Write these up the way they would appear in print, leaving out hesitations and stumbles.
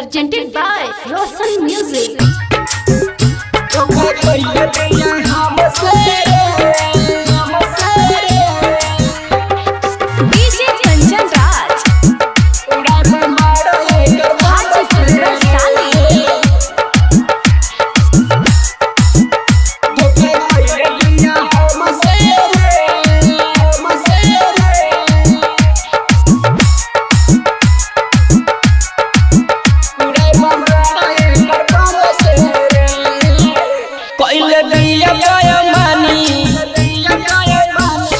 presented by Roshan Music. DJ Kanchan Raj, Hajipur Vaishali.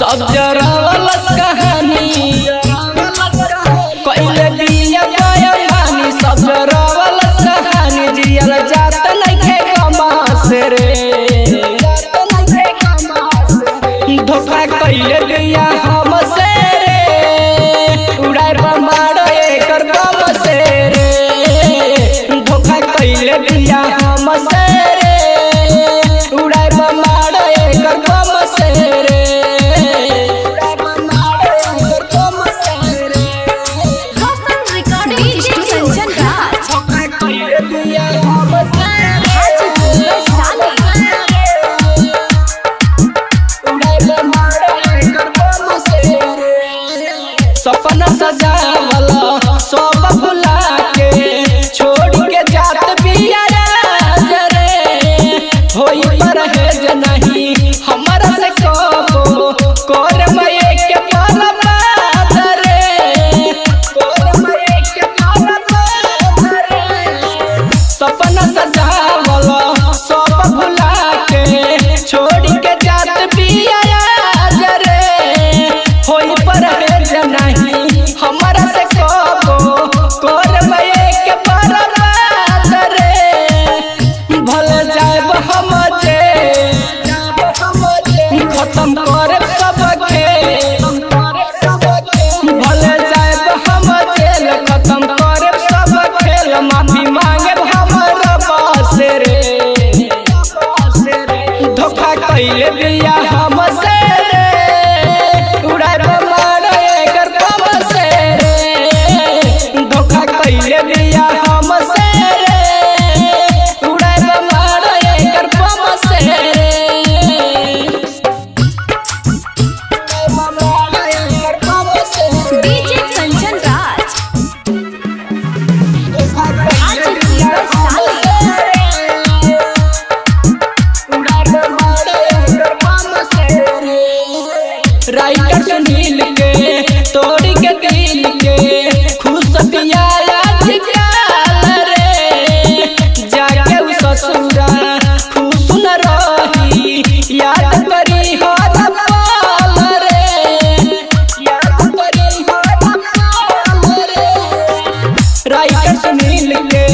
सब जरावलस कहानी कोइले दिया गया मानी सब जरावलस कहानी जियल जात नइखे कमास रे धोखा कइले दिया हमसे रे उड़ाई बमाड़ एकर बम से रे धोखा कइले दिया हमसे रे उड़ाई बमाड़ एकर बम से रे सपना सजावला सब भुला के छोड़ के जात बिया रे होई परहेज नहीं हमरा से कबो कोर मये के बर्बाद रे कोर मये के बर्बाद रे सपना सजावला सब भुला के छोड़ के जात बिया रे होई परहेज नहीं हमरा से कबो कोर मये के बर्बाद रे भल जाब हम जे खत्म करे सब खेल भल जाब हम जेल खत्म करे सब खेल माफी मांगे हमरा पास रे धोखा कइले दिया हमसे राइटर सुनील के तोड़ के दिल के खुश पिया रे जाके उ ससुरा खुश न रही याद करी हर पल रे याद करी हर पल रे राइटर सुनील के